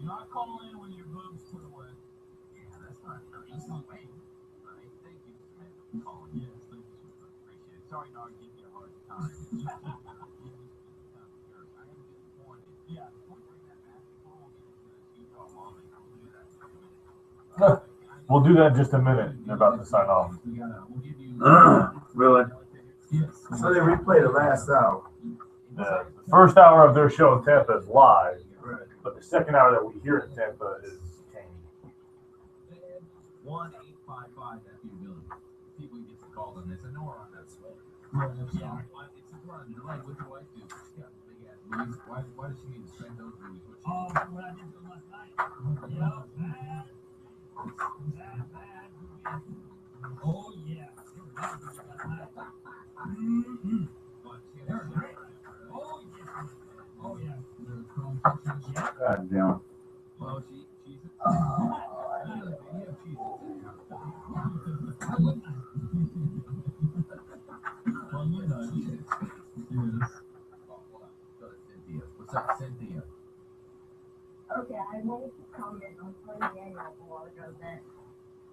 Not call in when your boobs put away. Yeah, that's not easy way. Right? Thank you for calling. Yes, thank you. Appreciate it. Sorry, dog, give you a hard time. I am disappointed. Yeah. Before we bring that basketball, we'll get into the Utah Lawman. We'll do that for a minute. We'll do that in just a minute. They're about to sign off. We'll give you. Really? Yes. So they replay the last hour. The first hour of their show in Tampa is live, Right. but the second hour that we hear in Tampa is Kane. 1-855 FUbility. See if we get some calls on this. I know we're on that sway. Yeah. It's we're on delay. What's your wife do? She's got big ass booties. Why does she need to spend those booties? Oh, what I did to last night. Yeah, bad. Oh, yeah. Mm-hmm. They're great. Oh, yeah. Oh, yeah. God damn. Well, she's What's up, Cynthia? Okay, I wanted to comment on Tony Daniel a while ago that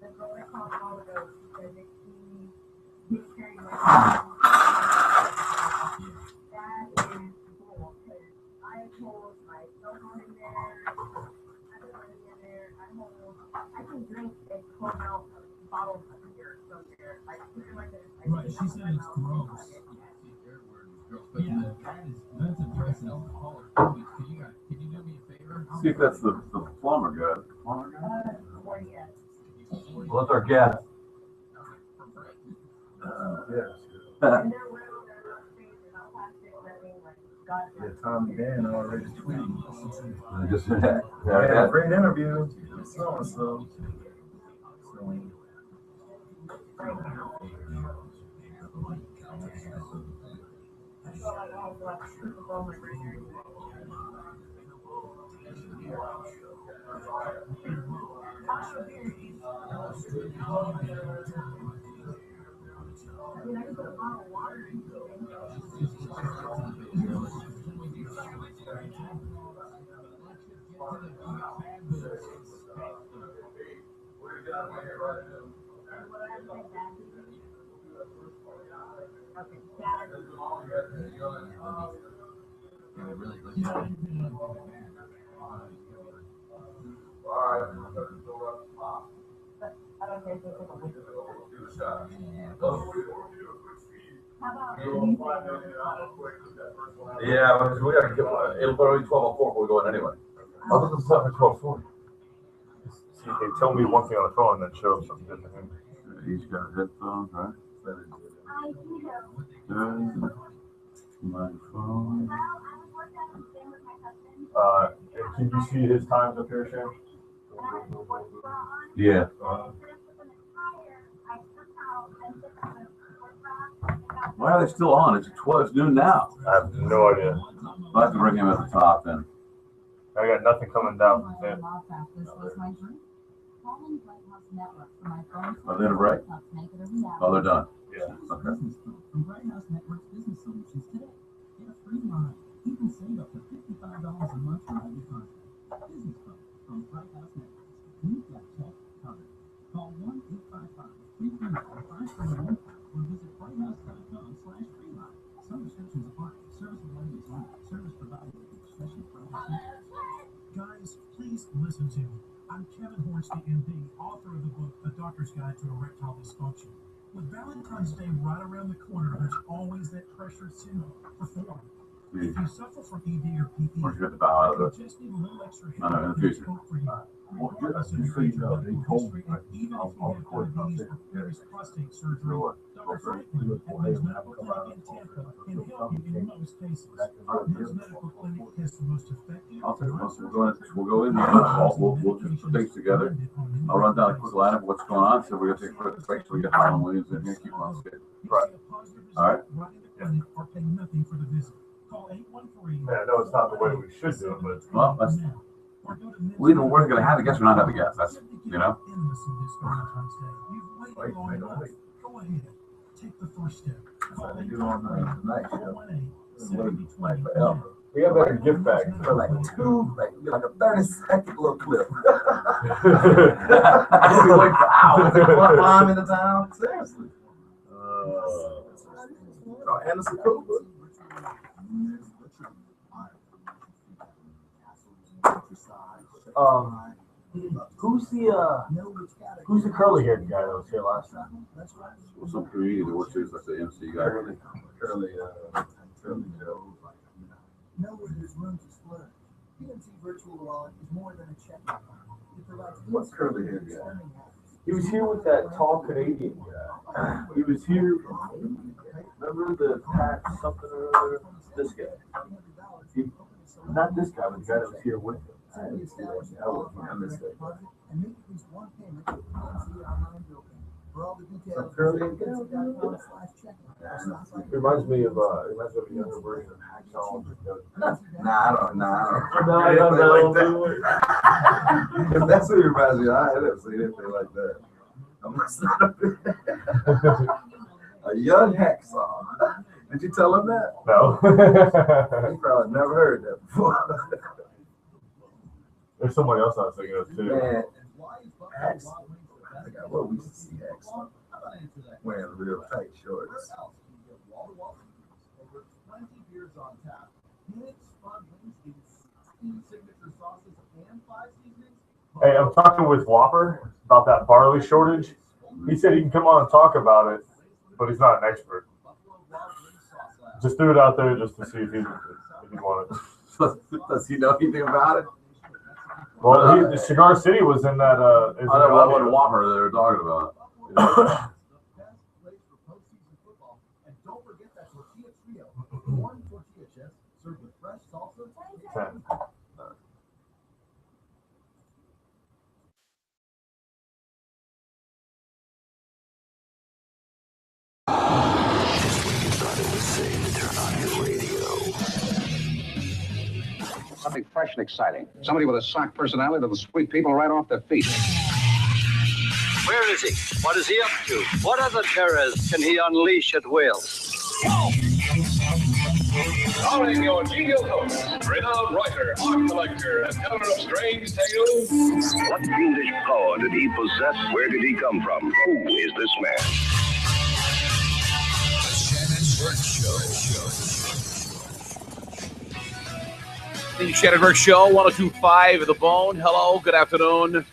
the girl that called a while ago said that he gets carried away. That is cool because I told my snowboard in there, I've been running in there, I can drink a 12-ounce bottle of beer from there. Like, put it like this. Right, she said it's gross. But Yeah. that's a dress alcoholic boobies. Can you do me a favor? See if that's the plumber guy. Plumber guy? Or yes. Well, that's our guest. Yes. And they're little, they're not fake, they're not plastic, nothing like God. Yeah, Tom and Dan already tweeting. I just said that. Yeah, great interview. So. Yeah, because we gotta get, it'll probably be 12:04 before we go in anyway. Other than something at 12:40. See, they tell me one thing on the phone and then show something different. He's got headphones, right? Microphone. Can you see his times up here, Shannon? Yeah. Why are they still on? It's 12. It's noon now. I have no idea. I'll have to bring him at the top then. I got nothing coming down from Tampa. Are they in a break? Oh, they're done. Yeah. Okay. From Bright House Network's Business Solutions today. Get a free line. You can save up to $55 a month for every contract. Business phone from Bright House Networks. We've got tech covered. Call 1-855-334-5315 or visit brighthouse.com/free line. Some restrictions apply. Service provider is not. Service provided with discretion from Guys, please listen to me. I'm Kevin Hornsby, MD, author of the book, A Doctor's Guide to Erectile Dysfunction. With Valentine's Day right around the corner, there's always that pressure to perform. If you suffer from ED or PE, Where'd you get the bow out of it? you just need a little extra No, help. in the future. Hope for you. Regardless of your age or medical history, and even if you have diabetes or previous prostate surgery, Dr. Franklin at Men's Medical Clinic in Tampa can help you in most cases. Men's Medical Clinic has the most effective. We'll go in there. We'll just put things together. I'll run down a quick lineup of what's going on. So we're gonna take a quick break. So we get Harlan Williams in here. Keep on schedule. Right. All right. Right in the clinic or pay nothing for the visit. Call 813. Yeah, I know it's not the way we should do it, but Well, that's we either we're gonna have a guest or not have a guest. That's you know. Intimacy this Valentine's Day. You've waited long enough. Go ahead. Take the first step. So they do on the night show. Like forever. We have that in gift bag. For like a 30-second little clip. We wait for hours to climb into town. Seriously. Anderson Cooper. Who's the curly haired guy that was here last time? Well, some comedian, which is like the MC guy. Curly Joe. Know where there's room to splurge. PNC Virtual Wallet is more than a checking account. It provides What's curly hair guy? spending habits. He was here with that tall Canadian guy. He was here. Remember the Pat something or other? This guy. Not this guy, but the guy that was here with him. Simply establish a qualified direct deposit and make at least one payment with PNC online broking. For all the details, visit PNC.com/checking. Reminds me of a younger version of Hacksaw. Nah, I don't. No, If that's what it reminds me of, I never seen anything like that. I must not have been. A young hacksaw. Did you tell him that? No. He probably never heard that before. There's someone else I was thinking of too. Man, hacksaw. I forgot what we used to see hacksaw wearing real tight shorts. Over 20 beers on tap. Phoenix Fun Wings in 16 signature sauces and 5 seasonings. Hey, I'm talking with Whopper about that barley shortage. He said he can come on and talk about it, but he's not an expert. Just threw it out there just to see if he wanted it. Does he know anything about it? Well, Cigar City was in that. I don't know what Whopper they were talking about. And don't forget that tortilla trio. One tortilla chips served with fresh salsa. 10. Something fresh and exciting. Somebody with a sock personality that'll sweep people right off their feet. Where is he? What is he up to? What other terrors can he unleash at will? Starring your genial host, renowned writer, art collector, and teller of strange tales. What fiendish power did he possess? Where did he come from? Who is this man? The Shannon Burke Show. The Shannon Burke Show, 102.5 The Bone. Hello, good afternoon.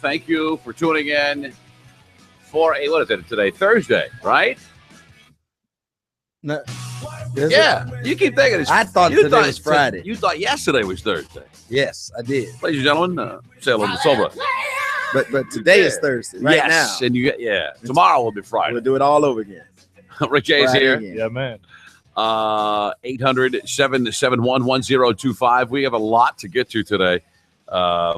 Thank you for tuning in for what is it today? Thursday, right? No, yeah, you keep thinking it's. I thought today was Friday. You thought yesterday was Thursday. Yes, I did. Ladies and gentlemen, say hello to Sobra. But today is Thursday, right yes, now. And tomorrow will be Friday. We'll do it all over again. Rick Jay's here. Again. Yeah, man. 800-771-1025. We have a lot to get to today. I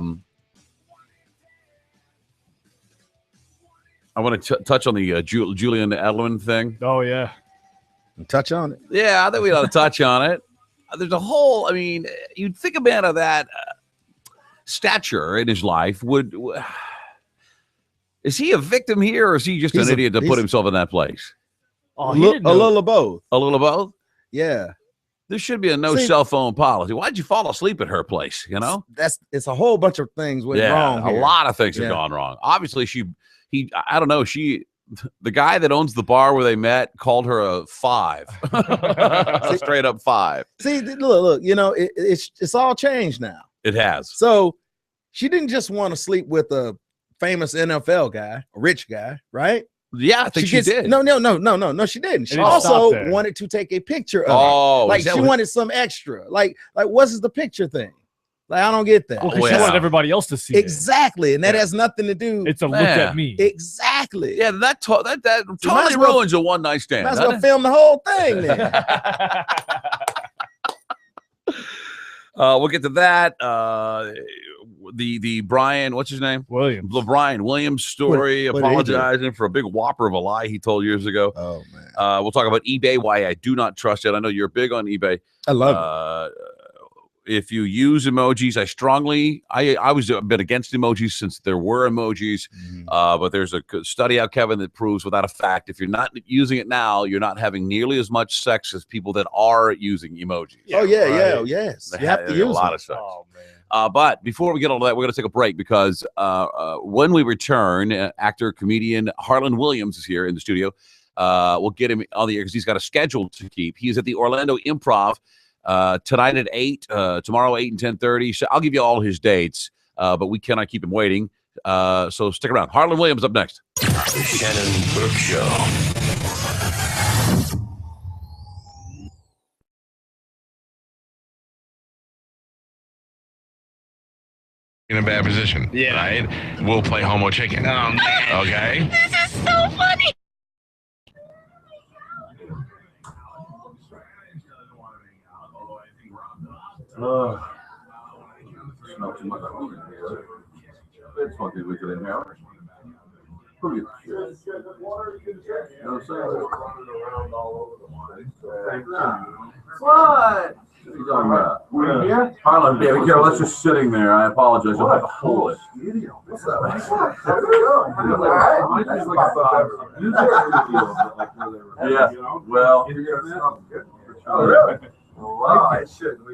want to touch on the Julian Edelman thing. Oh, yeah. Touch on it. Yeah, I think we ought to touch on it. There's a whole, you'd think a man of that stature in his life is he a victim here, or is he just an idiot to put himself in that place? Oh, a little of both. A little of both? Yeah. There should be a no cell phone policy. Why'd you fall asleep at her place, you know? It's a whole bunch of things went wrong here. A lot of things have gone wrong. Obviously, I don't know, the guy that owns the bar where they met called her a 5. Straight up 5. See, look, it's all changed now. It has. So she didn't just want to sleep with a famous NFL guy, a rich guy, right? Yeah, I think she did. No, she didn't. She also wanted to take a picture of her. She wanted some extra. Like what's the picture thing? Like, I don't get that. Well, she wanted everybody else to see exactly, and that has nothing to do. It's a look at me. Exactly. Yeah, that totally ruins a one night stand. Might as well film the whole thing then. We'll get to that. The Brian, what's his name? Williams. The Brian Williams story, apologizing for a big whopper of a lie he told years ago. Oh, man. We'll talk about eBay, why I do not trust it. I know you're big on eBay. I love it. if you use emojis, I was a bit against emojis since there were emojis, but there's a study out, Kevin, that proves without a fact, if you're not using it now, you're not having nearly as much sex as people that are using emojis. Oh, yeah, yes. You have to use a lot of sex. Oh, man. But before we get on to that, we're going to take a break because when we return, actor, comedian Harlan Williams is here in the studio. We'll get him on the air because he's got a schedule to keep. He's at the Orlando Improv tonight at 8, tomorrow 8 and 10:30. So I'll give you all his dates, but we cannot keep him waiting. So stick around. Harlan Williams up next. The Shannon Burke Show. In a bad position, right? We'll play homo chicken. Okay? This is so funny. Smell too much. It's fucking wicked in here. Who gives a shit? You know what I'm saying? What? What are you talking about? We're here? Harlan, yeah, be careful. That's just sitting there. I apologize. You'll have to hold it. What's up? Yeah, well. Oh, really? Wow, it shouldn't.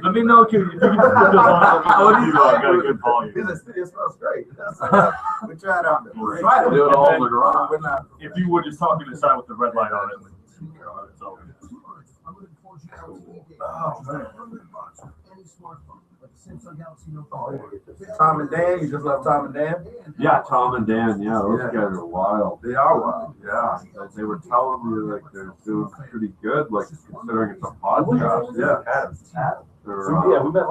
Let me know if you can put this on. Got a good volume. It smells great. We tried out. We tried to do it all in the garage. If you were just talking inside with the red light on it, it's over. Oh, man. Tom and Dan, you just left Tom and Dan? Yeah, Tom and Dan, yeah, those guys are wild. They are wild, yeah. They were telling me like they're doing pretty good, like considering it's a podcast.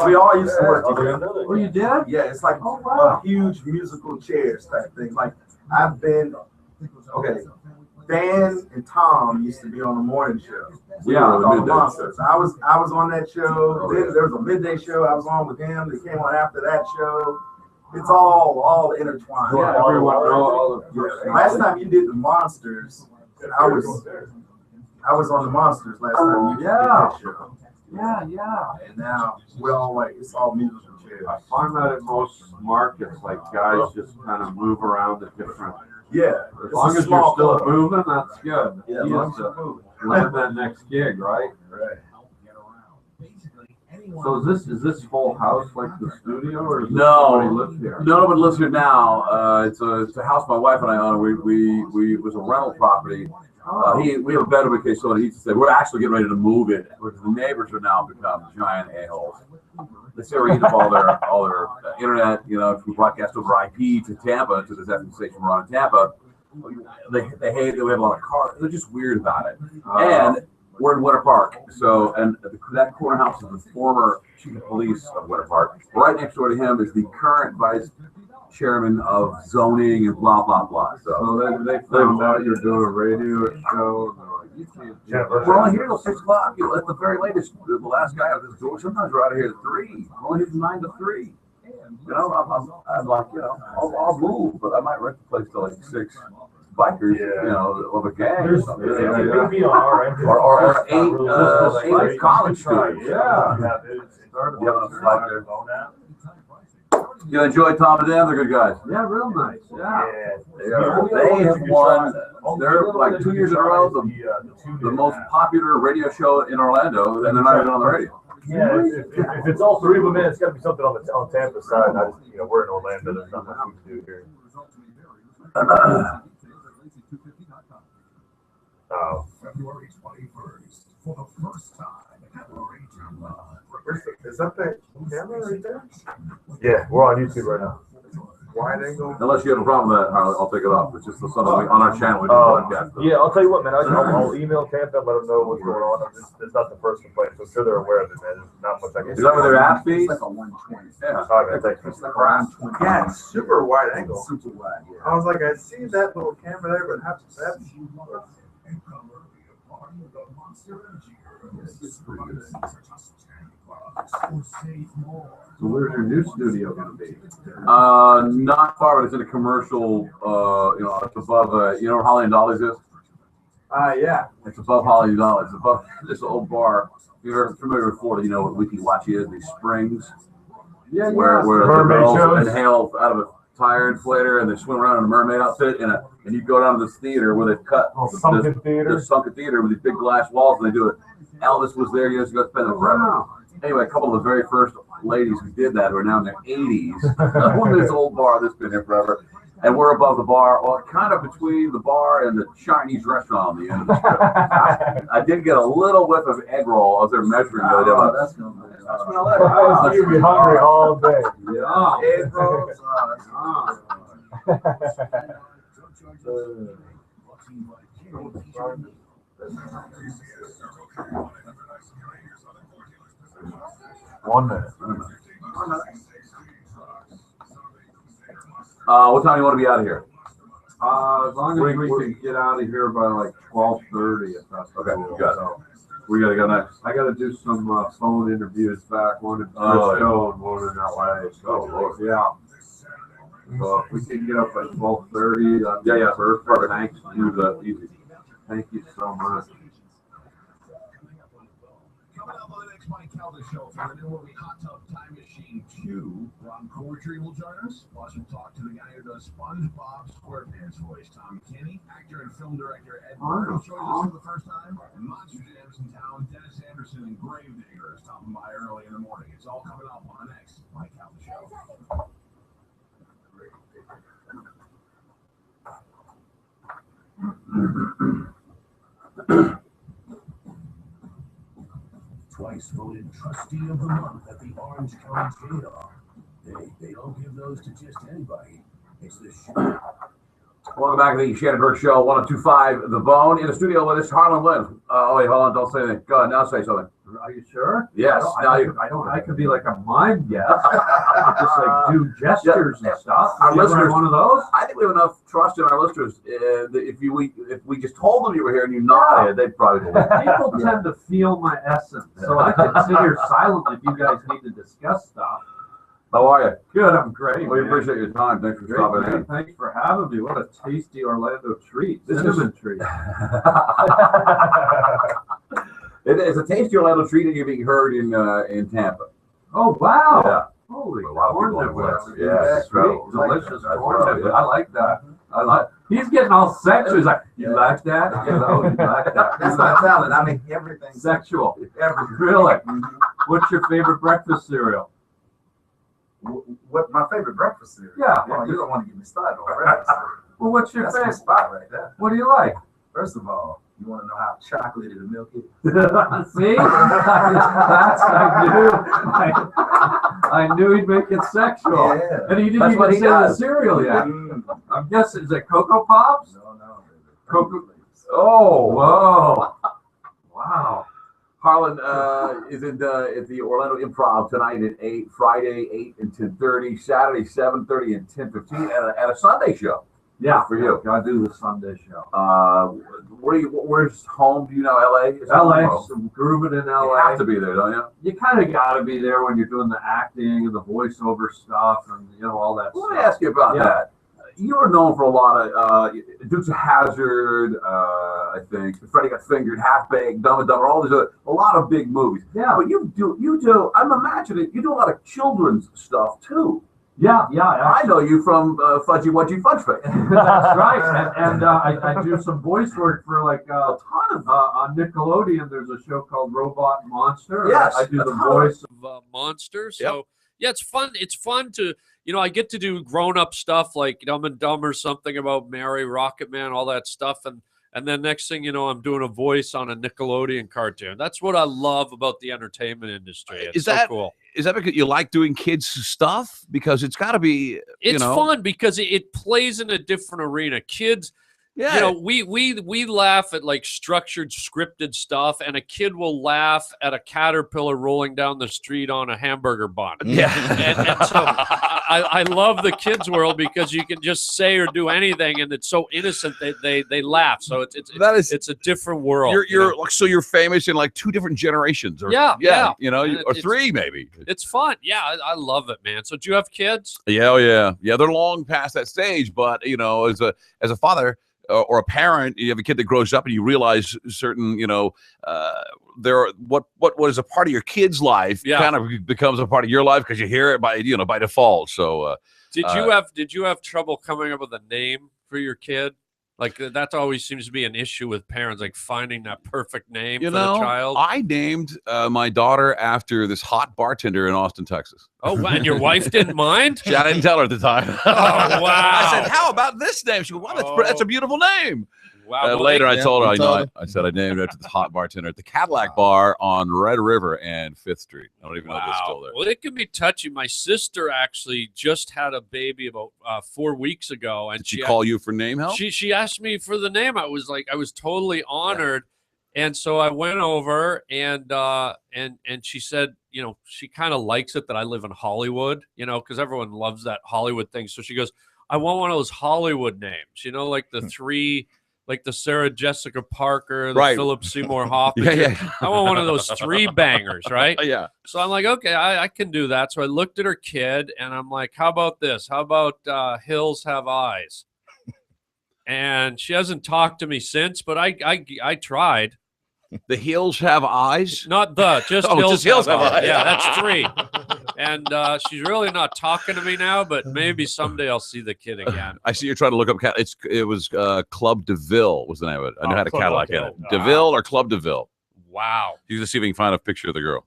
We all used to work together. Oh, you did? Yeah, it's like a huge musical chairs type thing. Like I've been, okay, Dan and Tom used to be on the morning show. On the Monsters. I was on that show. Then there was a midday show I was on with them. They came on after that show. It's all intertwined. Yeah, everyone. Last time you did the Monsters, I was on the Monsters last time you did that show. Yeah. And now we're all like, it's all musical chairs. I find that in most markets, like guys just kind of move around at different. Yeah. As long as you're still moving, that's good. Yeah, land that next gig, right? Right. So is this full house like the studio, or is somebody live here? No, nobody lives here now. It's a house my wife and I own. We was a rental property. We have a bedroom in case somebody needs to stay. We're actually getting ready to move it because the neighbors are now become giant a-holes. They say we're eating up all their internet. You know, if we broadcast over IP to Tampa, to this FM station we're on in Tampa, they hate that we have a lot of cars. They're just weird about it. And we're in Winter Park, so that corner house is the former chief of police of Winter Park. Right next door to him is the current vice chairman of zoning and blah blah blah. So they found out you're doing a radio show. You can't. We're only here till 6 o'clock. You know, at the very latest, the last guy at this door. Sometimes we're out of here at 3. We're only here from 9 to 3. You know, I'm like, you know, I'll move, but I might rent the place till like 6. Bikers, you know, of a gang or something. Or 8 college students. You enjoy Tom and Dan? They're good guys. Yeah, real nice. Yeah. They have won. They're like 2 years in a row the most popular radio show in Orlando, and they're not even on the radio. Yeah, if it's all three of them in, it's got to be something on Tampa side. We're in Orlando. There's not much we can do here. February 21st, for the first time, is that the camera right there? Yeah, we're on YouTube right now. Wide angle? Unless you have a problem with that, Harley, I'll take it off. It's just something on our channel. We do broadcast. Yeah, I'll tell you what, man. I'll email Tampa and let them know what's going on. It's not the first complaint, so I'm sure they're aware of it, man. There's not much I can do. Is that where their app fees? It's like a 120. Yeah. All right, man, thanks. It's like a 120. Yeah, it's super wide angle. Super wide, yeah. I was like, I see that little camera there, but that's So where's your new studio going to be? Not far, but it's in a commercial. You know, it's above. You know where Holly and Dolly's is? Yeah. It's above Holly's Knoll. It's above this old bar. If you're familiar with Florida, you know what Wiki Watchy is. These springs. Yeah, where the Mermaid girls shows. inhale out of a tire inflator and they swim around in a mermaid outfit, and you go down to this theater where they've cut sunken theater. the sunken theater with these big glass walls, and they do it. Elvis was there years ago, spent it forever. Anyway, a couple of the very first ladies who did that, who are now in their 80s, went to this old bar that's been here forever, and we're above the bar, well, kind of between the bar and the Chinese restaurant on the end of the strip. I did get a little whiff of egg roll as they're measuring the other day. That's gonna be. That's what I like. You'd be hungry all day. Yeah. Egg rolls. One minute. What time do you want to be out of here? As long as we can get out of here by like 12:30, if that's Okay, cool. you got it. So, We got to go next. I got to do some phone interviews back, one in Oh, Frisco and one in LA. So, Lord. yeah. So if we can get up at 12:30, Yeah. perfect. Thanks. Do that easy. Thank you so much. Coming up on the next Mike Calda show for the new movie Hot Tub Time Machine 2, Ron Cordry will join us. Plus, we'll talk to the guy who does SpongeBob SquarePants voice, Tom Kenny. Actor and film director Ed Burns joins us for the first time. And Monster Jams in town, Dennis Anderson and Gravedigger is stopping by early in the morning. It's all coming up on the next Mike Calda show. Twice voted trustee of the month at the Orange County Jail. They don't give those to just anybody. It's the show. Welcome back to the Shannon Burke Show, 102.5 The Bone. In the studio with us, Harlan Williams. Oh, wait, hold on. Don't say anything. Go ahead. Now say something. Are you sure? Yes. I could be like a mime guest. Just like do gestures and stuff. Our You ever listeners, have one of those? I think we have enough trust in our listeners. If we just told them you were here and you nodded, they'd probably believe it. People tend to feel my essence, so I can sit here silently if you guys need to discuss stuff. How are you? Good, I'm great. We man. appreciate your time. Thanks for Great, stopping man. in. Thanks for having me. What a tasty Orlando treat. This is- Cinnamon treat. It's a tasty Orlando treat, and you're being heard in Tampa. Oh, wow. Yeah. Holy A lot of corn people niblets. like that. Yeah, that's Sweet, right. delicious That's corn right, niblet. yeah. I like that. I like. He's getting all sexual. He's like, you like that? You know, you like that. That's my talent. I mean, everything. Sexual. Really? What's your favorite breakfast cereal? What my favorite breakfast cereal? Yeah. Well, you don't want to get me started on breakfast cereal. Well, what's your That's my favorite? spot right there. What do you like? First of all, you want to know how chocolatey the milk is? See? That's I knew he'd make it sexual. Yeah. And he didn't That's what even he say the does. cereal yet. Mm. I'm guessing, is it Cocoa Pops? No, baby. Cocoa. Oh, Whoa. Wow. Harlan is at the Orlando Improv tonight at 8, Friday 8 and 10:30, Saturday 7:30 and 10:15, at a Sunday show. Yeah, for you. I do the Sunday show. Where's home? Do you know LA? Is that LA, home? so grooving in You LA. have to be there, don't you? You kind of got to be there when you're doing the acting and the voiceover stuff and all that Let stuff. me ask you about Yeah. that. You are known for a lot of Dukes of Hazzard, I think. Freddie Got Fingered, Half Baked, Dumb and Dumber, all these a lot of big movies. Yeah. But you do. I'm imagining you do a lot of children's stuff too. Yeah. I know you from Fudgy Wudgy Fudge Face. That's right. And I do some voice work for like A ton of on Nickelodeon. There's a show called Robot Monster. Yes, I do the a ton of voice. Of Monster. So yeah, it's fun. It's fun to I get to do grown up stuff like Dumb and Dumber, something about Mary, Rocket Man, all that stuff, and then next thing you know, I'm doing a voice on a Nickelodeon cartoon. That's what I love about the entertainment industry. It's so cool. Is that because you like doing kids stuff? Because it's got to be. It's fun because it plays in a different arena. Kids, we laugh at like structured, scripted stuff, and a kid will laugh at a caterpillar rolling down the street on a hamburger bun. Yeah, and so I love the kids world because you can just say or do anything, and it's so innocent they laugh. So it's a different world. You're famous in like 2 different generations. Or, Yeah. or 3 maybe. It's fun. Yeah, I love it, man. So do you have kids? Yeah, they're long past that stage, but as a father, or a parent, you have a kid that grows up and you realize certain, there are what is a part of your kid's life kind of becomes a part of your life because you hear it by default. So did you have trouble coming up with a name for your kid? Like that always seems to be an issue with parents, like finding that perfect name for the child. I named my daughter after this hot bartender in Austin, Texas. Oh, and your wife didn't mind? I didn't tell her at the time. Oh, wow. I said, "How about this name?" She goes, "Wow, that's a beautiful name." Wow. Later, I told her, I said I named her after this hot bartender at the Cadillac Bar on Red River and 5th Street. I don't even know if it's still there. Well, it can be touchy. My sister actually just had a baby about 4 weeks ago, and did she call you for name help? She asked me for the name. I was totally honored, and so I went over and she said, she kind of likes it that I live in Hollywood, because everyone loves that Hollywood thing. So she goes, I want one of those Hollywood names, like the three. Like the Sarah Jessica Parker, the Philip Seymour Hoffman. I want one of those 3 bangers, right? Yeah. So I'm like, okay, I can do that. So I looked at her kid and I'm like, how about this? How about Hills Have Eyes? And she hasn't talked to me since, but I tried. The Hills Have Eyes? Not just Hills Have Eyes. Yeah, that's 3. And she's really not talking to me now, but maybe someday I'll see the kid again. I see you're trying to look up. It was Club DeVille was the name of it. I know how to Cadillac in it. DeVille or Club DeVille. Wow. You can see if we can find a picture of the girl.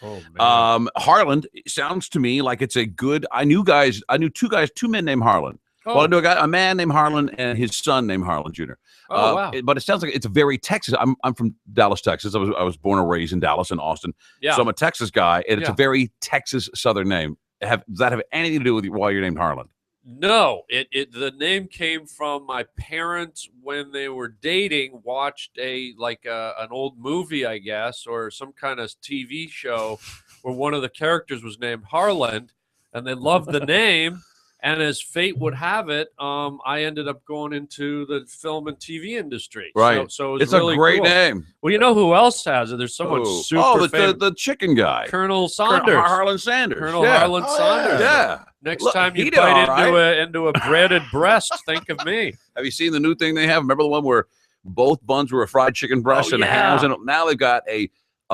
Oh, man. Harlan sounds to me like it's a good. I knew 2 men named Harlan. Oh. Well, I knew a man named Harlan and his son named Harlan Jr. Oh, wow. But it sounds like it's a very Texas. I'm from Dallas, Texas. I was born and raised in Dallas and Austin. Yeah. So I'm a Texas guy, and it's a very Texas Southern name. Does that have anything to do with why you're named Harlan? No, the name came from my parents when they were dating, watched an old movie, I guess, or some kind of TV show where one of the characters was named Harlan, and they loved the name. And as fate would have it, I ended up going into the film and TV industry. Right. So it was it's really a great cool. name. Well, you know who else has it? There's someone super famous. The chicken guy. Colonel Saunders. Harlan Sanders. Colonel Harlan Saunders. Yeah. Next time you bite into a breaded breast, think of me. Have you seen the new thing they have? Remember the one where both buns were a fried chicken breast and the hams? And now they've got a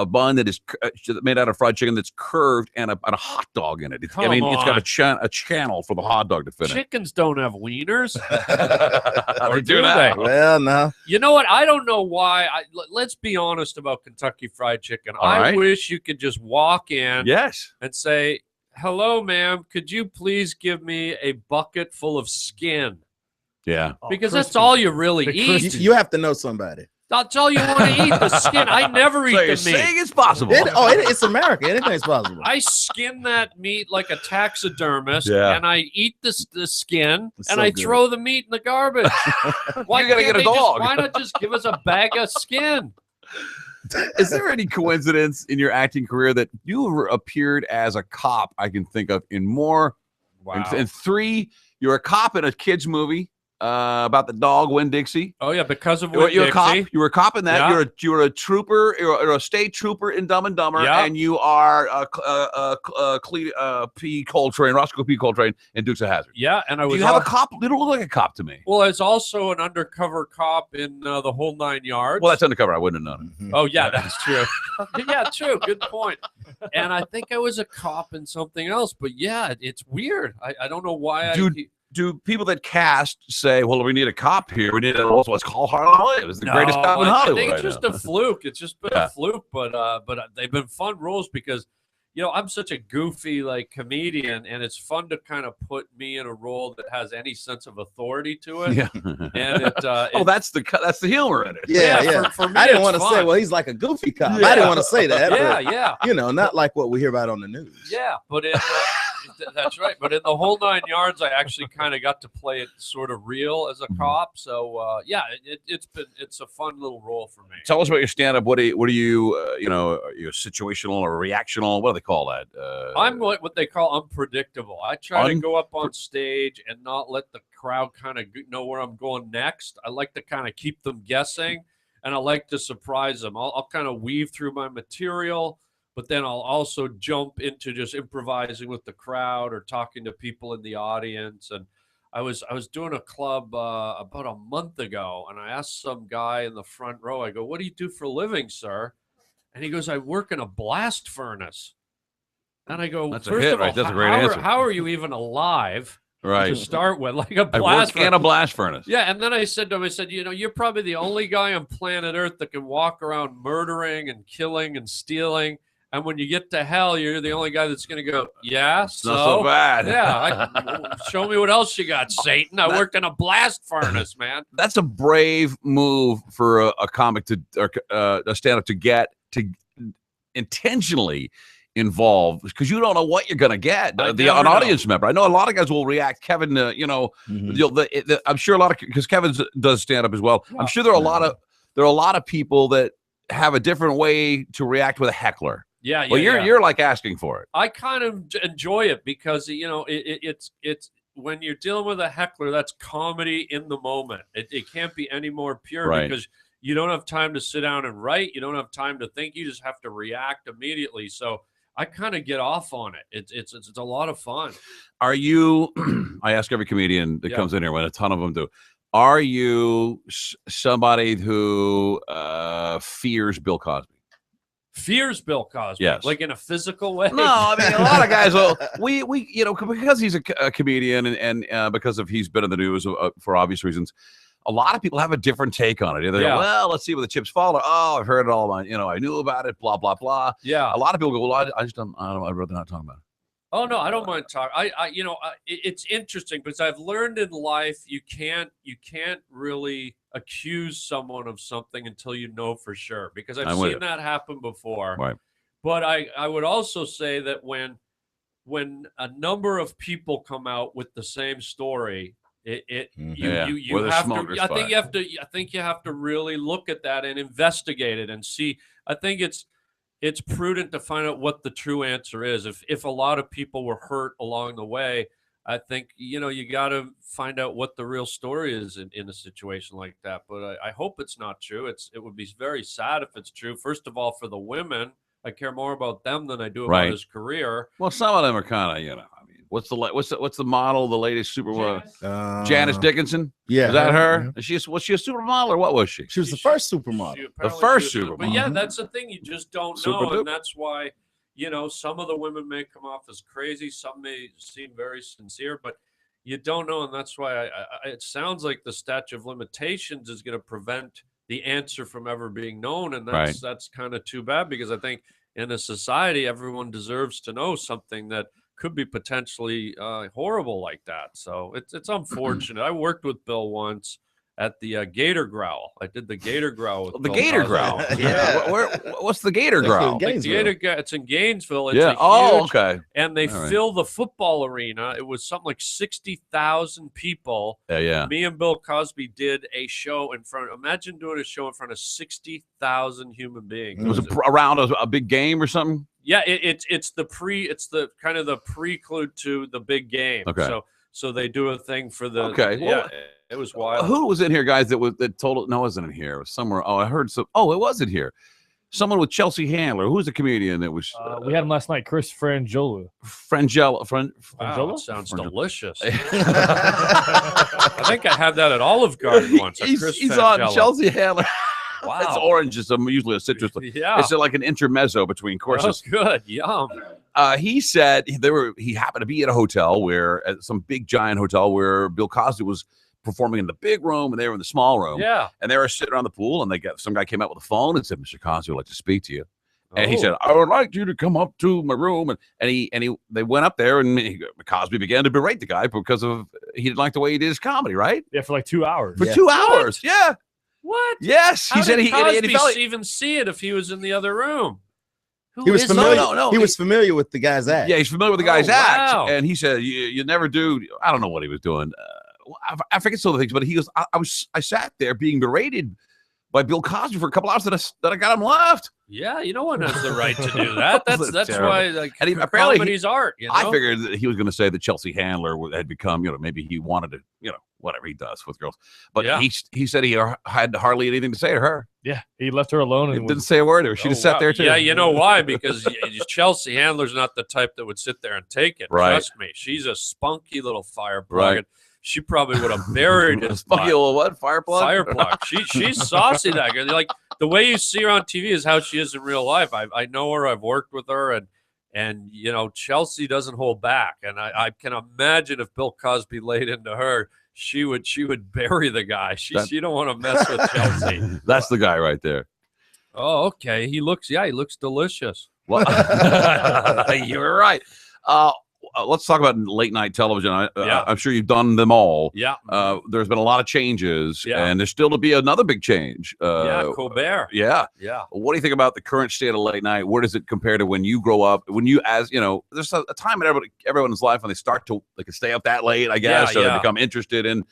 bun that is made out of fried chicken that's curved and a hot dog in it. It's got a channel for the hot dog to fit in. Chickens don't have wieners. Or do they? Well, no. You know what? I don't know why. Let's be honest about Kentucky Fried Chicken. I wish you could just walk in and say, hello, ma'am, could you please give me a bucket full of skin? Yeah. Because that's all you really eat. You have to know somebody. That's all you want to eat, the skin. I never eat the meat. Saying it's possible. It's America. Anything's possible. I skin that meat like a taxidermist, and I eat the skin, and I throw the meat in the garbage. Why you gotta get a dog? Why not just give us a bag of skin? Is there any coincidence in your acting career that you appeared as a cop? I can think of in more. Wow. And 3, you're a cop in a kids movie. About the dog Winn-Dixie. Oh yeah, because of Winn-Dixie. You're a cop. You were a cop in that. Yeah. You're a trooper. You're a state trooper in Dumb and Dumber, and you are P. Coltrane, Roscoe P. Coltrane in Dukes of Hazzard. Yeah, and I was. Do you have a cop? You don't look like a cop to me. Well, it's also an undercover cop in The Whole 9 Yards. Well, that's undercover. I wouldn't have known it. Oh yeah, that's true. Yeah, true. Good point. And I think I was a cop in something else, but yeah, it's weird. I don't know why. Do people that cast say, well, we need a cop here. We need to also let's call Harlan Williams, the greatest cop in Hollywood. I think it's just a fluke. It's just been a fluke, but they've been fun roles because, I'm such a goofy comedian, and it's fun to kind of put me in a role that has any sense of authority to it. Yeah. And that's the humor in it. Yeah. For me, I didn't want to say, well, he's like a goofy cop. I didn't want to say that. Yeah. Not like what we hear about on the news. Yeah, but that's right. But in The Whole 9 Yards, I actually kind of got to play it sort of real as a cop. So it's a fun little role for me. Tell us about your stand-up. What are you you're situational or reactional? What do they call that? I'm what they call unpredictable. I try to go up on stage and not let the crowd kind of know where I'm going next. I like to kind of keep them guessing, and I like to surprise them. I'll kind of weave through my material, but then I'll also jump into just improvising with the crowd or talking to people in the audience. And I was doing a club about a month ago, and I asked some guy in the front row. I go, "What do you do for a living, sir?" And he goes, "I work in a blast furnace." And I go, That's a first hit, of all, right? That's a great answer. How are you even alive? Right. To start with, like a I blast work in a blast furnace. Yeah, and then I said to him, I said, you know, you're probably the only guy on planet Earth that can walk around murdering and killing and stealing. And when you get to hell, you're the only guy that's going to go, yeah, It's not so bad. Yeah, show me what else you got, Satan. I worked in a blast furnace, man. That's a brave move for a comic to or a stand-up to get to intentionally involved, because you don't know what you're going to get. An audience member. I know a lot of guys will react. Kevin, I'm sure a lot of, because Kevin does stand up as well. I'm sure there are a lot of people that have a different way to react with a heckler. Yeah. Well, you're like asking for it. I kind of enjoy it because it's when you're dealing with a heckler, that's comedy in the moment. It can't be any more pure because you don't have time to sit down and write. You don't have time to think. You just have to react immediately. So I kind of get off on it. It's a lot of fun. Are you? I ask every comedian that comes in here, when a ton of them do. Are you somebody who fears Bill Cosby? Fears Bill Cosby? Yes. Like in a physical way? No, I mean a lot of guys will. We because he's a comedian and because of he's been in the news for obvious reasons. A lot of people have a different take on it. Either go, well, let's see where the chips fall. Or, I've heard it all. I knew about it. Blah blah blah. Yeah. A lot of people go, well, I just don't. I'd rather not talk about it. Oh no, I don't mind talking. It's interesting because I've learned in life you can't really accuse someone of something until you know for sure, because I've seen that happen before. Right. But I would also say that when a number of people come out with the same story, you have to. I think you have to really look at that and investigate it and see. I think it's prudent to find out what the true answer is. If a lot of people were hurt along the way, I think you got to find out what the real story is in a situation like that. But I hope it's not true. It would be very sad if it's true. First of all, for the women, I care more about them than I do about his career. Well, some of them are kind of I mean, what's the model? The latest supermodel, Janice Dickinson. Yeah, is that her? Yeah. Was she a supermodel or what was she? She was the first supermodel. The first supermodel. But yeah, that's the thing. You just don't know, and that's why some of the women may come off as crazy. Some may seem very sincere, but you don't know, and that's why it sounds like the statute of limitations is going to prevent the answer from ever being known, and that's kind of too bad, because I think in a society everyone deserves to know something that could be potentially horrible like that. So it's unfortunate. I worked with Bill once at the Gator Growl. I did the Gator Growl with the Bill Gator Cosby. Growl. What's the Gator Growl? It's in Gainesville. It's okay. And they fill the football arena. It was something like 60,000 people. Yeah. Me and Bill Cosby did a show in front. Imagine doing a show in front of 60,000 human beings. It was around a big game or something. Yeah, it's the kind of the prelude to the big game. Okay. So they do a thing for the it was wild. Who was in here, guys? That told it? No, it wasn't in here. It was somewhere. Oh, I heard some. Oh, it wasn't here. Someone with Chelsea Handler. Who's the comedian that was? We had him last night. Chris Frangiola. Wow, that sounds delicious. I think I had that at Olive Garden once. He's on Chelsea Handler. Wow. It's orange. It's usually a citrus. Yeah. It's like an intermezzo between courses. Oh, good. Yum. He said he happened to be at a hotel at some big giant hotel where Bill Cosby was performing in the big room and they were in the small room. Yeah. And they were sitting around the pool and some guy came out with a phone and said, "Mr. Cosby, I'd like to speak to you." And he said, "I would like you to come up to my room." And they went up there and Cosby began to berate the guy because he didn't like the way he did his comedy, right? Yeah, for like 2 hours. For 2 hours. Yeah. What? Yes. How he said did he Cosby even see it if he was in the other room? He was familiar. No. He was familiar with the guy's act. Yeah, he's familiar with the guy's act. Wow. And he said, you never do. I don't know what he was doing. I forget some of the things, but he goes, I sat there being berated by Bill Cosby for a couple hours that I got him left. Yeah, no one has the right to do that. That's why comedy's art. I figured that he was going to say that Chelsea Handler had become, maybe he wanted to, whatever he does with girls. But he said he had hardly anything to say to her. Yeah, he left her alone and didn't say a word to her. She just sat there too. Yeah, you know why? Because Chelsea Handler's not the type that would sit there and take it. Right. Trust me, she's a spunky little fireplug. Right. she probably would have buried his Fuck you, what? Fire plug? Fire plug. She's saucy, that girl. Like the way you see her on TV is how she is in real life. I know her. I've worked with her, and you know, Chelsea doesn't hold back. And I can imagine if Bill Cosby laid into her, she would bury the guy. She don't want to mess with Chelsea. That's the guy right there. Oh, okay. He looks delicious. Well, you're right. Let's talk about late night television. I'm sure you've done them all. Yeah. There's been a lot of changes, Yeah. and there's still to be another big change. Colbert. Yeah. Yeah. What do you think about the current state of late night? Where does it compare to when you grow up? When you, as you know, there's a time in everyone's life when they can stay up that late, I guess, or they become interested in,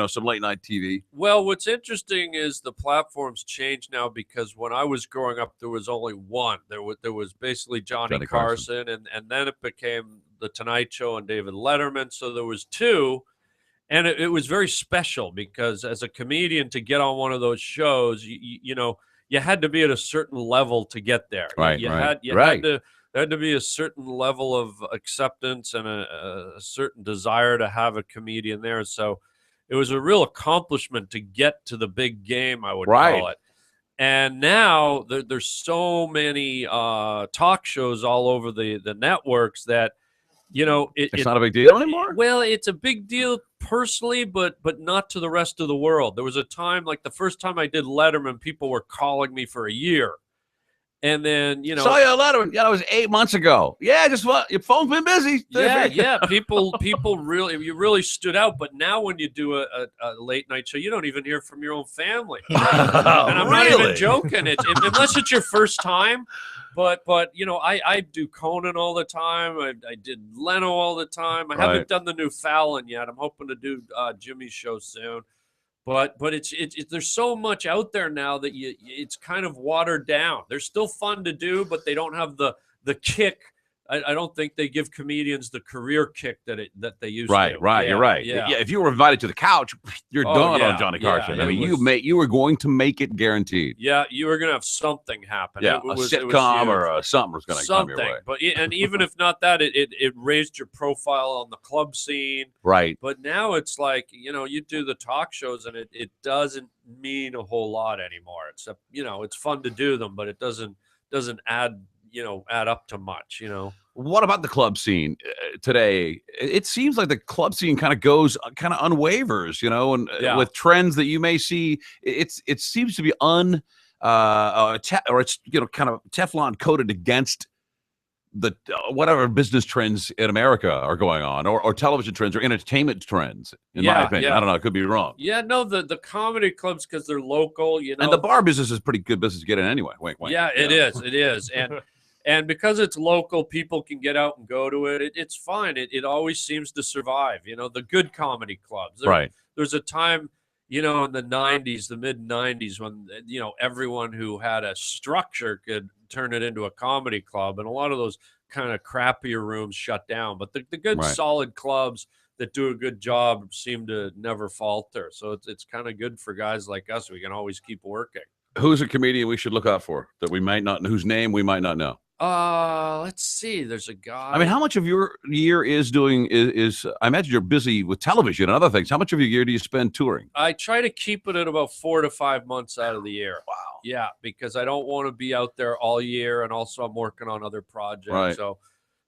some late night TV. Well, what's interesting is the platforms change now, because when I was growing up, there was only one. There was basically Johnny Carson, and then it became The Tonight Show and David Letterman. So there was two, and it was very special because as a comedian, to get on one of those shows, you had to be at a certain level to get there. Right. There had to be a certain level of acceptance and a certain desire to have a comedian there. So it was a real accomplishment to get to the big game, I would call it. And now there's so many talk shows all over the networks that, it's not a big deal anymore. Well, it's a big deal personally, but not to the rest of the world. There was a time, like the first time I did Letterman, people were calling me for a year. And then, saw you on Letterman. Yeah, that was 8 months ago. Yeah, just what? Your phone's been busy. Yeah. People really stood out. But now when you do a late night show, you don't even hear from your own family. And I'm not even joking. Unless it's your first time. But I do Conan all the time. I did Leno all the time. I haven't done the new Fallon yet. I'm hoping to do Jimmy's show soon. But it's there's so much out there now that it's kind of watered down. They're still fun to do, but they don't have the kick. I don't think they give comedians the career kick that they used to. Right. You're right. Yeah. If you were invited to the couch, you're done on Johnny Carson. Yeah, I mean, you were going to make it guaranteed. Yeah, you were going to have something happen. Yeah, a sitcom or something was going to come your way. But and even if not that, it raised your profile on the club scene. Right. But now it's like, you do the talk shows and it doesn't mean a whole lot anymore. Except, it's fun to do them, but it doesn't add up to much. What about the club scene today? It seems like the club scene kind of unwavers, and with trends that you may see, it seems to be or it's kind of Teflon coated against the whatever business trends in America are going on, or television trends or entertainment trends. In my opinion, I don't know. I could be wrong. Yeah, no, the comedy clubs, because they're local, and the bar business is pretty good business to get in anyway. Wink, wink. Yeah, it is, and because it's local, people can get out and go to it. It's fine. It always seems to survive. The good comedy clubs. There's a time, in the 90s, the mid 90s, when everyone who had a structure could turn it into a comedy club, and a lot of those kind of crappier rooms shut down. But the good solid clubs that do a good job seem to never falter. So it's kind of good for guys like us. We can always keep working. Who's a comedian we should look out for that we might not, whose name we might not know? Let's see. There's a guy. I mean, how much of your year is I imagine you're busy with television and other things. How much of your year do you spend touring? I try to keep it at about 4 to 5 months out of the year. Wow. Yeah, because I don't want to be out there all year, and also I'm working on other projects. Right.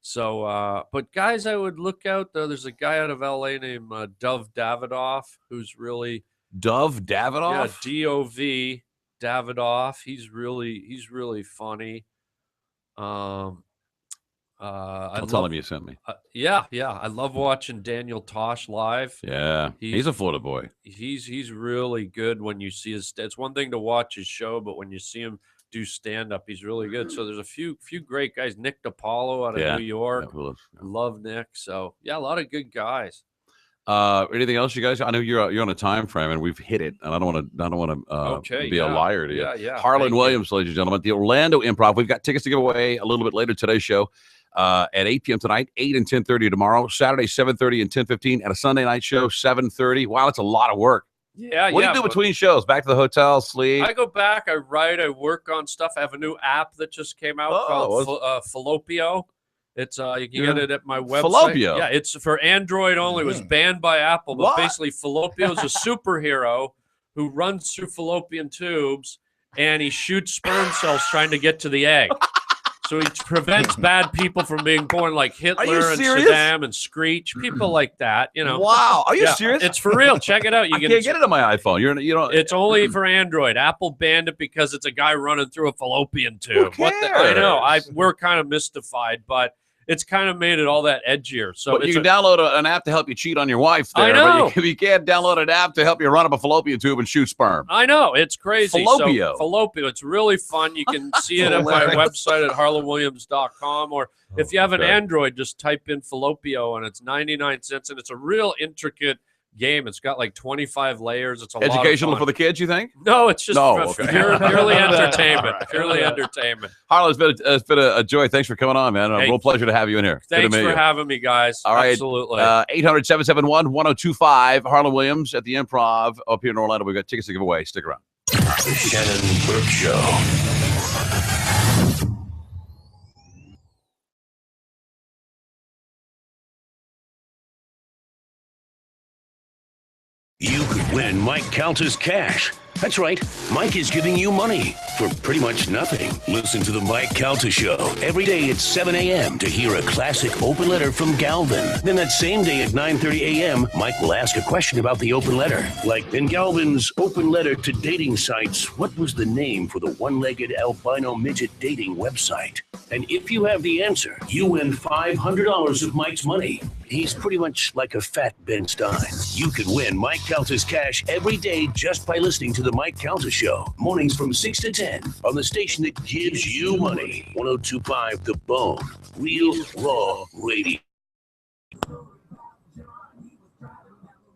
So, but guys, I would look out. There's a guy out of LA named Dov Davidoff, who's really Dov Davidoff. Yeah, DOV Davidoff. He's really funny. I'll tell him you sent me. Yeah. I love watching Daniel Tosh live. Yeah, he's a Florida boy. He's really good when you see his. It's one thing to watch his show, but when you see him do stand up, he's really good. So there's a few great guys. Nick DiPaolo out of New York. Love Nick. So yeah, a lot of good guys. Anything else, you guys? I know you're on a time frame, and we've hit it, and I don't want to be a liar to you. Yeah. Harlan Williams, ladies and gentlemen, at the Orlando Improv. We've got tickets to give away a little bit later today's show, at 8 p.m. tonight, 8 and 10:30 tomorrow, Saturday 7:30 and 10:15, and a Sunday night show 7:30. Wow, that's a lot of work. Yeah. What do you do between shows? Back to the hotel, sleep? I go back. I write. I work on stuff. I have a new app that just came out called Fallopio. It's you can get it at my website. Fallopio. Yeah, it's for Android only. It was banned by Apple, but What? basically Fallopio is a superhero who runs through fallopian tubes and he shoots sperm cells trying to get to the egg. So he prevents bad people from being born, like Hitler and serious? Saddam and Screech, people like that. You know. Wow, are you serious? It's for real. Check it out. You I can't get it on my iPhone. You know. It's only for Android. Apple banned it because it's a guy running through a fallopian tube. Who cares? I know. We're kind of mystified, but it's kind of made it all that edgier. So but you can download an app to help you cheat on your wife there. I know. But you can't download an app to help you run up a fallopian tube and shoot sperm. I know. It's crazy. Fallopio. So, Fallopio. It's really fun. You can see it at my website at harlanwilliams.com. Or if you have an Android, just type in Fallopio, and it's 99 cents. And it's a real intricate game. It's got like 25 layers. It's a Educational lot of fun. for the kids, you think? No, it's just okay. purely entertainment. Purely entertainment. Harlan, it's been a joy. Thanks for coming on, man. A real pleasure to have you in here. Thanks for having me, guys. All right. Absolutely. 800-771-1025. Harlan Williams at the Improv up here in Orlando. We've got tickets to give away. Stick around. The Shannon Burke Show. You could win Mike Calta's cash. That's right, Mike is giving you money for pretty much nothing. Listen to the Mike Calta Show every day at 7 a.m. to hear a classic open letter from Galvin. Then that same day at 9:30 a.m., Mike will ask a question about the open letter. Like, in Galvin's open letter to dating sites, what was the name for the one-legged albino midget dating website? And if you have the answer, you win $500 of Mike's money. He's pretty much like a fat Ben Stein. You can win Mike Calta's cash every day just by listening to the Mike Calta Show. Mornings from 6 to 10 on the station that gives you money. 102.5 The Bone. Real Raw Radio.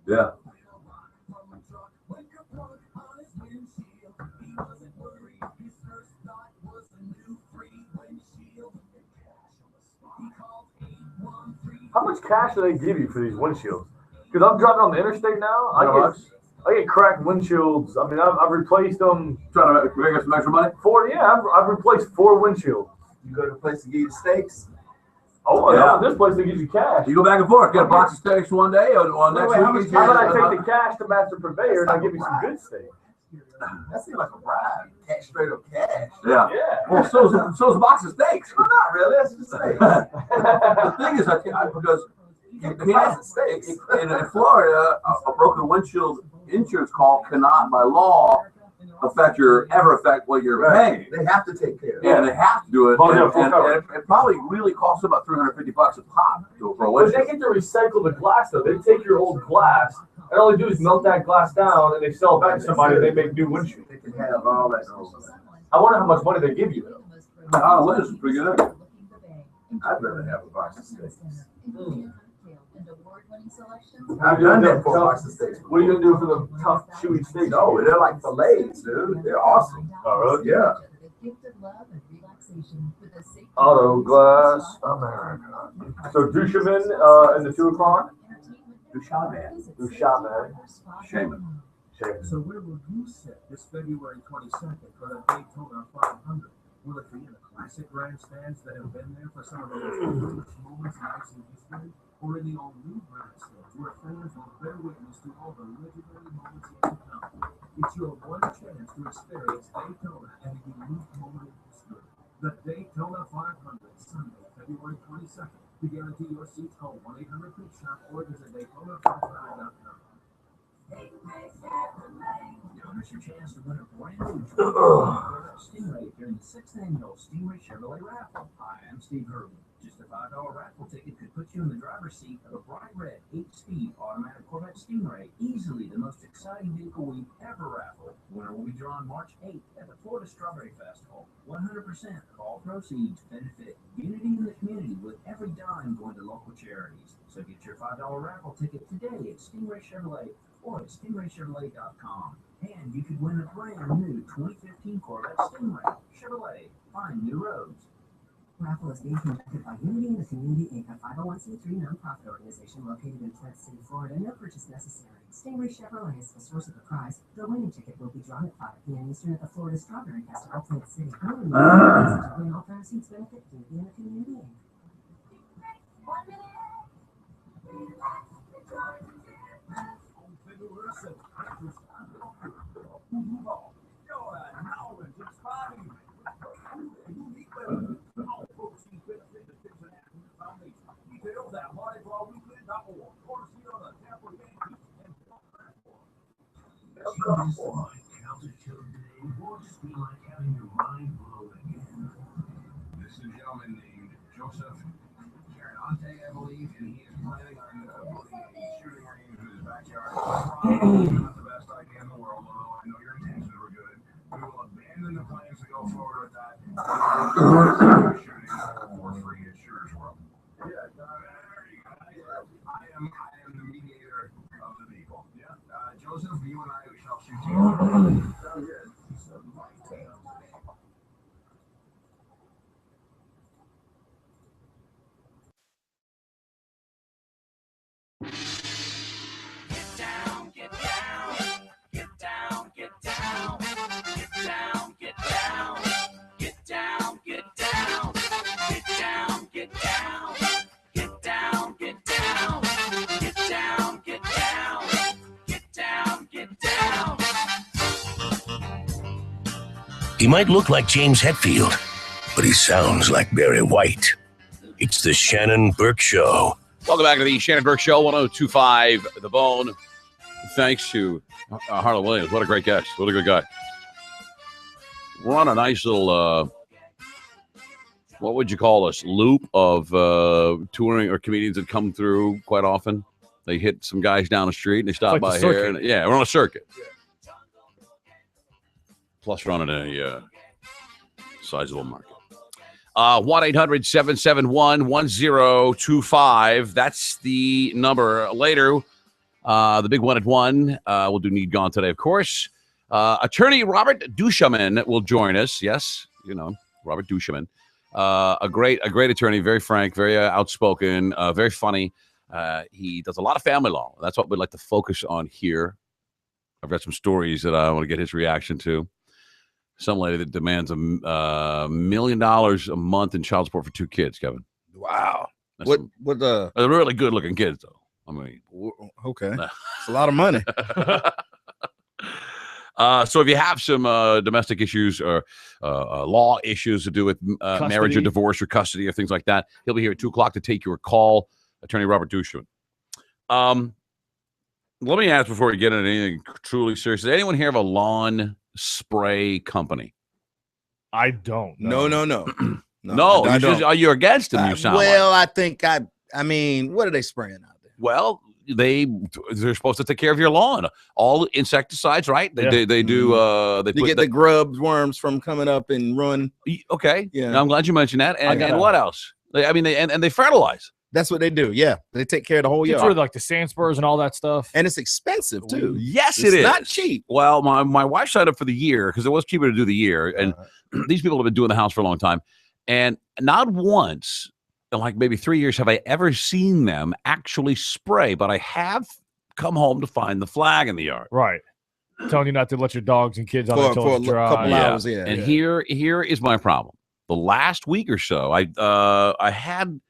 Yeah. How much cash do they give you for these windshields? Because I'm driving on the interstate now. I get cracked windshields. I mean, I've replaced them. Trying to make some extra money? I've replaced 4 windshields. You go to a place to give you steaks. Oh, yeah. This place they give you cash. You go back and forth. Get a box of steaks one day, or next week. How about I take the cash to Master Purveyor and I give you some good steak? That seems like a bribe. Cash, straight up cash. Yeah. Well, so's a box of steaks. Well, not really. That's just steaks. The thing is, because in Florida, a broken windshield insurance call cannot, by law, affect what you're paying. They have to take care of it. Yeah, they have to do it. And it probably really costs about $350 a pop for a But windshield. they get to recycle the glass, though. They take your old glass, and all they do is melt that glass down, and they sell it back to somebody, and they make new windshield. They can have all that. I wonder how much money they give you, though. This is pretty good. I'd rather have a box of steaks. I've done that for box of steaks. What are you gonna do for the tough, chewy steaks? No, they're like fillets, dude. They're awesome. Oh, really? Yeah. Auto Glass America. So Dushaman in the 2 o'clock? Dushaman. Shaman. So where will you sit this February 22nd for the Daytona 500? Will it be in the classic grandstands that have been there for some of the most famous moments in racing history, or in the all-new grandstands where fans will bear witness to all the legendary moments yet to come? It's your one chance to experience Daytona and a unique moment in history. The Daytona 500, Sunday, February 22nd. To guarantee your seats, call 1-800-PIT-SHOP or visit Daytona500.com. Now here's your chance to win a brand new Stingray during the 6th annual Stingray Chevrolet Raffle. Hi, I'm Steve Hurley. Just a $5 raffle ticket could put you in the driver's seat of a bright red 8-speed automatic Corvette Stingray, easily the most exciting vehicle we've ever raffled. Winner will be drawn March 8th at the Florida Strawberry Festival. 100% of all proceeds benefit unity in the community, with every dime going to local charities. So get your $5 raffle ticket today at Stingray Chevrolet or at stingraychevrolet.com. And you could win a brand new 2015 Corvette Stingray. Chevrolet, find new roads. Raffle is being conducted by Unity in the Community Inc., a 501c3 nonprofit organization located in Flint City, Florida. No purchase necessary. Stingray Chevrolet is the source of the prize. The winning ticket will be drawn at 5 p.m. Eastern at the Florida Strawberry Festival, Flint City. To win all proceeds benefit Unity in the Community Inc. This is a gentleman named Joseph Geronte, I believe, and he is planning on putting a shooting range in his backyard. Probably not the best idea in the world, although I know your intentions were good. We will abandon the plans to go forward with that. Shooting for free at Shooter's World. Yeah, there you go. I am the mediator of the people. Yeah. Joseph, you and I shall shoot together. Sounds good. He might look like James Hetfield, but he sounds like Barry White. It's the Shannon Burke Show. Welcome back to the Shannon Burke Show, 102.5 The Bone. Thanks to Harlan Williams. What a great guest. What a good guy. We're on a nice little, what would you call us, loop of touring or comedians that come through quite often. They hit some guys down the street and they stop by here. And, yeah, we're on a circuit. Plus, we're on a sizable market. 1-800-771-1025. That's the number. Later, the big one at 1. We'll do Need Gone today, of course. Attorney Robert Duchemin will join us. Yes, you know, Robert Duchemin. A great attorney, very frank, very outspoken, very funny. He does a lot of family law. That's what we'd like to focus on here. I've got some stories that I want to get his reaction to. Some lady that demands $1 million a month in child support for 2 kids, Kevin. Wow. They're really good looking kids, though. I mean, okay. It's a lot of money. So if you have some domestic issues or law issues to do with marriage or divorce or custody or things like that, he'll be here at 2 o'clock to take your call. Attorney Robert Duchemin. Let me ask before we get into anything truly serious. Does anyone here have a lawn spray company? I don't. No. No, you're against them. You sound well. like. I think I mean, what are they spraying out there? Well, they're supposed to take care of your lawn. All insecticides, right? They do. They get the grubs, worms from coming up and run. Okay, yeah. I'm glad you mentioned that. And what else? They fertilize. That's what they do. Yeah, they take care of the whole yard. For like the sand spurs and all that stuff. And it's expensive too. Yes, it's is not cheap. Well, my wife signed up for the year because it was cheaper to do the year. And these people have been doing the house for a long time. And not once, in like maybe 3 years, have I ever seen them actually spray. But I have come home to find the flag in the yard. Right. Telling you not to let your dogs and kids on until it's dry. Couple hours, yeah. And here is my problem. The last week or so, I had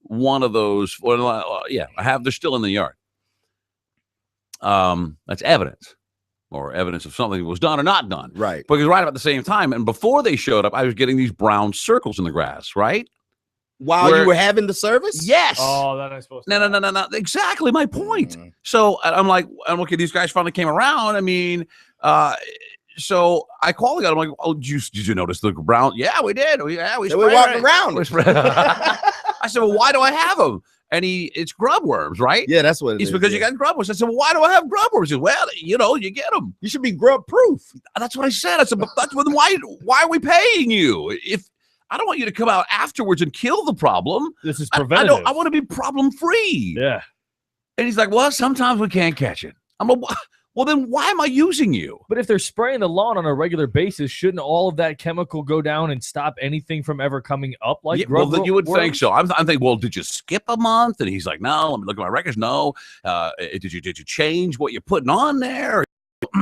one of those. I have. They're still in the yard. That's evidence, or evidence of something that was done or not done. Right. Because right about the same time, and before they showed up, I was getting these brown circles in the grass. Right. While you were having the service? Yes. Oh, that I'm supposed to. No. Exactly my point. So I'm like, okay, these guys finally came around. I mean, so I called the guy. I'm like, oh, did you notice the brown? Yeah, we did. We walked around. I said, well, why do I have them? And it's grub worms, right? Yeah, that's what it is. It's because you got grub worms. I said, well, why do I have grub worms? He said, well, you get them. You should be grub proof. That's what I said. I said, but why are we paying you? If I don't want you to come out afterwards and kill the problem. This is preventative. I want to be problem free. Yeah. And he's like, well, sometimes we can't catch it. I'm like, well, then why am I using you? But if they're spraying the lawn on a regular basis, shouldn't all of that chemical go down and stop anything from ever coming up? Like, well, you would think so. I'm thinking, well, did you skip a month? And he's like, no. Let me look at my records. No. Did you change what you're putting on there?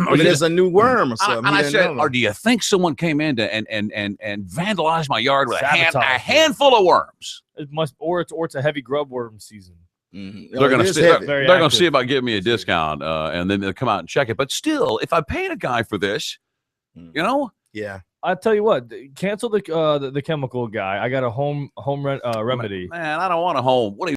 Or there's a new worm or something. And I said, or do you think someone came in and vandalized my yard with a handful of worms? It must, or it's a heavy grub worm season. They're going to see about giving me a discount, and then they'll come out and check it. But still, if I paid a guy for this, you know, yeah. I'll tell you what, cancel the chemical guy. I got a home remedy. Man, I don't want a home. What do you